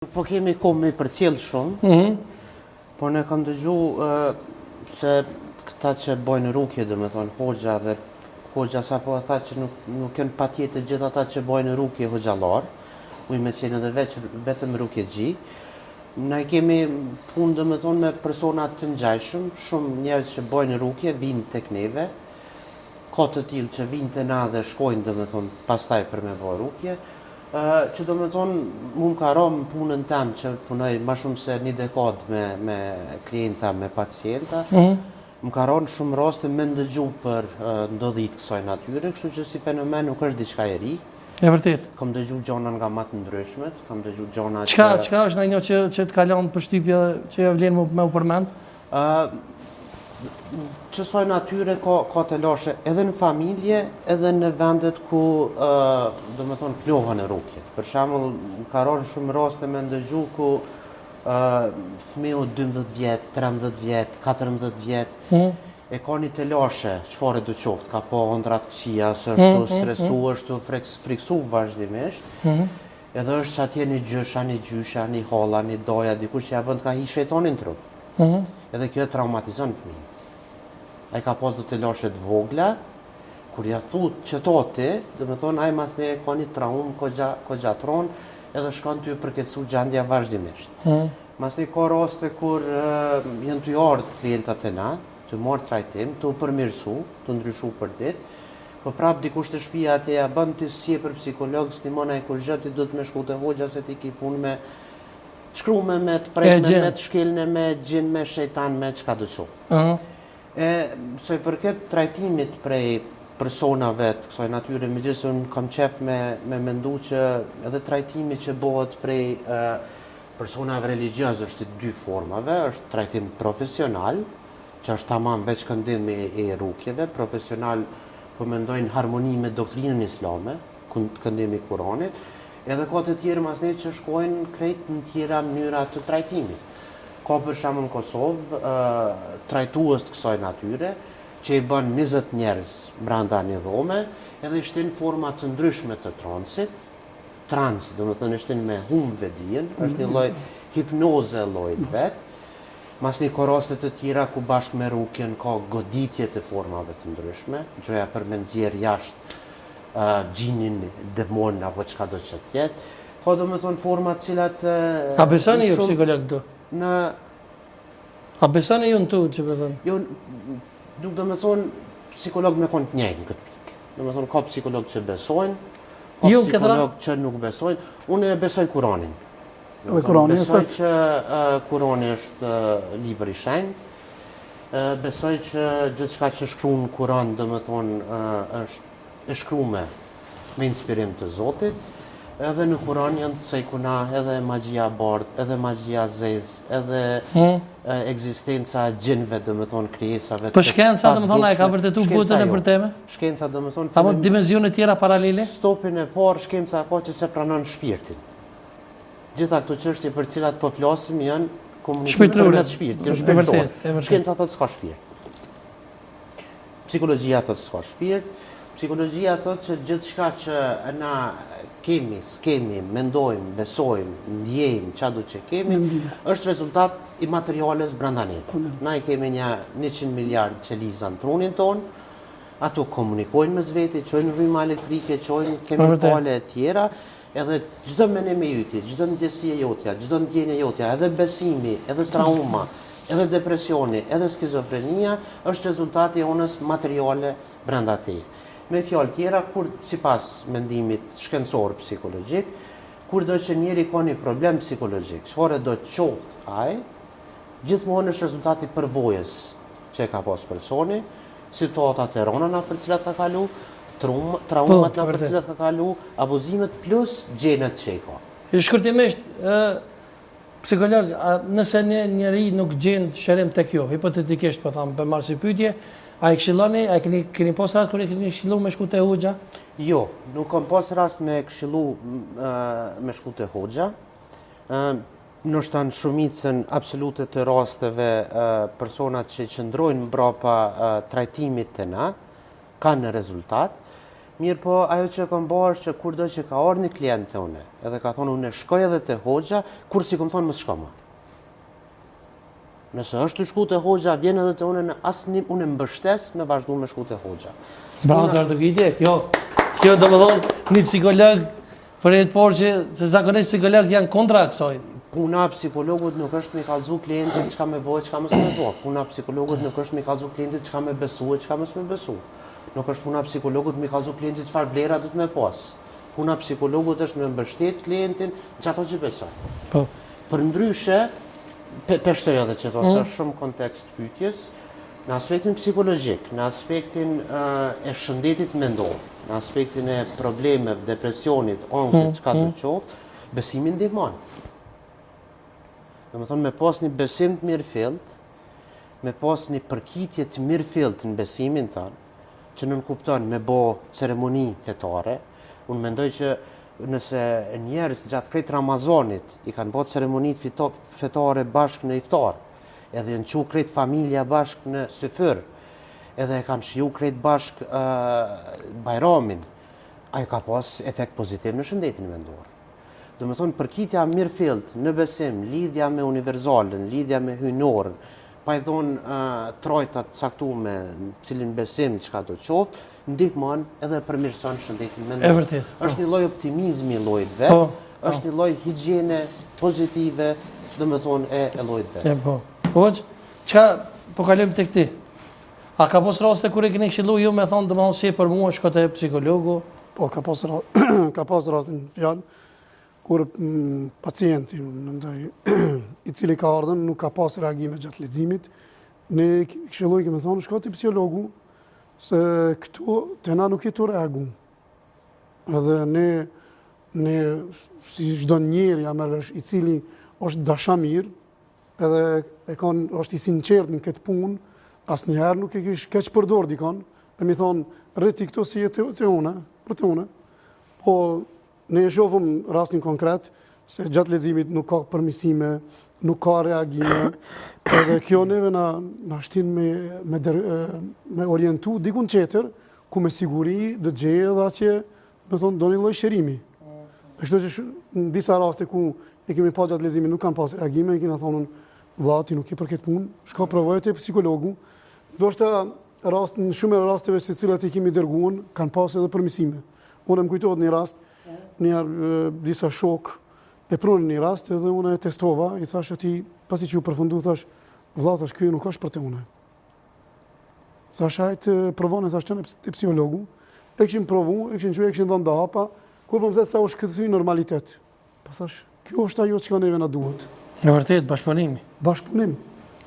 Po kemi kohë me përcjell shumë, por ne kam dëgju se këta që bojnë rukje, dhe me thonë hoxha dhe hoxha sa po e tha që nuk janë patjetër gjithë ata që bojnë rukje hoxhallar, uj me qenë edhe vetëm rukje gji. Ne kemi punë dhe me thonë me persona të ngjajshëm, shumë njerëz që bojnë rukje, vinë tek neve, ka të tillë që vinë te na dhe shkojnë dhe me thonë pastaj për me bojë rukje. Që do me thonë, mu më ka rom punën tem që punoj ma shumë se një dekadë me klienta, me pacienta, më ka ron shumë raste me ndëgju për ndodhit kësaj natyre, kështu që si fenomen nuk është diçka e ri. E vërtet. Kam dëgju gjona nga ma të ndryshmet, kam dëgju gjona që... Çka është ndonjë që të kalon përshtypje që e vlen me u përmend? Qësoj natyre ka të lashe edhe në familje, edhe në vendet ku do me thonë plohen e rukjet. Për shembull, ka ronë shumë raste me ndëgju ku fëmiu 12 vjet, 13 vjet, 14 vjet, e ka një të lashe, çfarë do qoftë, ka po ëndrat këqija, së është të stresu, është të friksu vazhdimisht, edhe është që atje një gjysha, një gjysha, një holla, një doja, dikush që ja bën ka hi shejtonin trup. Edhe kjo e traumatizon fëmijën. Ai ka pas do të lashet vogla, kur ja thut që toti, dhe me thonë, ai mas ne ka një traumë ko gjatron, edhe shkon të ju përketsu gjendja vazhdimisht. Mas ne ka raste kur jenë të ardhë klientat e na, të marrë trajtim, të u përmirësu, të ndryshu për ditë, po prap dikush të shtëpia atje ja bën të si për psikolog, stimon ai kur gjë ti duhet me shku te hoxha se ti ki punë me të shkrume, me të prekme, me të shkelne, me gjin, me shejtan, me çka do qoftë. Se i përket trajtimit prej personave të kësaj natyre, megjithëse unë kam qef me mendu që edhe trajtimi që bëhet prej personave religjioze është i dy formave, është trajtim profesional, që është tamam veç këndimi e rukjeve, profesional po mendojnë harmoni me doktrinën islame, këndimi i Kuranit, edhe ka të tjerë mas ne që shkojnë krejt në tjera mënyra të trajtimit. Ka për shembull në Kosovë trajtues të kësaj natyre, që i bën 20 njerëz brenda një dhome, edhe i shtin forma të ndryshme të transit. Trans, do të thënë shtin me humbë dijen, është një lloj hipnoze llojit vet. Mas një ka raste të tjera ku bashkë me rukjen ka goditje të formave të ndryshme, gjoja për me nxjerr jashtë gjinin, demon apo çka do që tjetë. Ka do me thonë format cilat... A besoni ju psikolog këtu? A besoni ju në tu që përthën? Jo, nuk do me thonë psikolog me konë të njëjnë në këtë pikë. Do me thonë ka psikolog që besojnë, ka psikolog që nuk besojnë. Unë e besoj Kuranin. Besoj që Kurani është libër i shenjtë, besoj që gjithçka që shkruan në Kuran, do me thonë, është e shkruar me inspirim të Zotit, edhe në Kuran janë të cekuna edhe magjia bardh, edhe magjia zez, edhe ekzistenca gjinve, do me thonë, krijesave. Po shkenca, do me thonë, e ka vërtetu botën e për teme? Shkenca, do me thonë... Apo dimensione tjera paralele? Stopin e parë, shkenca ka që se pranon shpirtin. Gjitha këto çështje për cilat po flasim janë komunikime përmes shpirtit, janë shpirtore. Shkenca thotë s'ka shpirt. Psikologjia thotë s'ka shpirt. Psikologjia thotë që gjithçka që na kemi, s'kemi, mendojmë, besojmë, ndjejmë, çado që kemi, është rezultat i materiales brenda neve. Na i kemi një 100 miliard qeliza në trunin ton, ato komunikojnë mes veti, çojnë rryma elektrike, çojnë kemikale e tjera, edhe çdo menim e yti, çdo ndjesi e jotja, çdo ndjenje e jotja, edhe besimi, edhe trauma, edhe depresioni, edhe skizofrenia, është rezultati i onës materiale brenda teje. Me fjalë tjera, kur sipas mendimit shkencor psikologjik, kur do që njeri ka një problem psikologjik, çfarë do të qoftë ai, gjithmonë është rezultati i përvojës që ka pas personi, situatat e rënda për të cilat ka kalu, traumat në për cilat ka kalu, abuzimet plus gjenet që i ka. Shkurtimisht, psikolog, nëse njeri nuk gjen shërim tek ju, hipotetikisht po tham, për marrë si pyetje, a i këshilloni, a i keni pas rast kër i keni këshillu me shku te hoxha? Jo, nuk kam pas rast me këshillu me shku te hoxha. Nështë në shumicën absolute të rasteve personat që qëndrojnë mbrapa trajtimit të na, kanë rezultat. Mirë po, ajo që kam bërë është që kur do që ka orë një klient të une, edhe ka thonë une shkoj edhe të hoxha, kur si kom thonë më shko më. Nëse është të shku të hoxha, vjen edhe të une në asë une mbështes me vazhdu me shku të hoxha. Bravo të ardhëgjitje, kjo do më thonë një psikolog, për e të porë që se zakonisht psikolog janë kontra kësoj. Puna psikologut nuk është me kallëzu klientit çka me bëjë, çka mos me bëjë. Puna psikologut nuk është me kallëzu klientit çka me besu e çka mos me besu. Nuk është puna psikologut me kallëzu klientit çfarë vlera do të me pas. Puna psikologut është me mbështet klientin çato që beson. Po. Përndryshe, peshtoj edhe që to është shumë kontekst pyetjes, në aspektin psikologjik, në aspektin e shëndetit mendor, në aspektin e problemeve, depresionit, ankthit, çka do qoftë, besimi ndihmon. Domethënë me pas një besim të mirëfillt, me pas një përkitje të mirëfillt në besimin tonë, që nën kupton me bë ceremoni fetare, unë mendoj që nëse njerëz gjatë krejt Ramazanit i kanë bërë ceremonit fetare bashkë në iftar, edhe në qu krejt familja bashkë në syfyr, edhe e kanë shiju krejt bashkë bajramin, ai ka pas efekt pozitiv në shëndetin mendor. Do me thonë, përkitja mirëfillt në besim, lidhja me univerzalën, lidhja me hynorën, pa i thonë trojtat caktume, cilin besim, çka do qoftë, ndihmon edhe përmirëson shëndetin mendor. E vërtet. Është një lloj optimizmi i llojit vet, është një lloj higjiene pozitive, do me thonë, e llojit vet. Po. Hoxh, çka po kalojmë tek ti? A ka pas raste kur e keni këshillu ju me thonë domethënë si për mua shko te psikologu? Po, ka pas rastin fjalë, kur pacienti, i cili ka ardhën, nuk ka pas reagime gjatë leximit, ne këshilloj kemi thonë, shko te psikologu, se këtu të na nuk jetu reagu. Edhe ne si çdo njeri i cili është dashamir, edhe është i sinqert në këtë punë, asnjëherë nuk e kish keq përdor dikon, e mi thonë, rriti këtu si jetë të une, për të une, po ne e shohëm rastin konkret, se gjatë leximit nuk ka përmirësime, nuk ka reagime, edhe kjo neve na shtin me orientu dikun tjetër, ku me siguri dhe gjejë edhe atje, me thonë, do një lloj shërimi. Kështu që në disa raste ku e kemi pa gjatë leximit nuk kanë pas reagime, e kena thonë, vlla, ti nuk je për këtë punë, shko provoje te psikologu. Ndoshta në shumë rasteve se cilat i kemi dërguar kanë pas edhe përmirësime. Unë më kujtohet një rast, disa shok e prunë një rast edhe unë e testova, i thash atij, pasi që u përfundu, thash, vlla, thash, ky nuk është për te une. Thash, hajtë provone, thash, qënë e psikologu, e këshin provu, e këshin dhënë da hapa, kur për më zetë, thash, këthy normalitet. Pa thash, kjo është ajo që ka neve na duhet. E vërtet, bashkëpunimi. Bashkëpunim.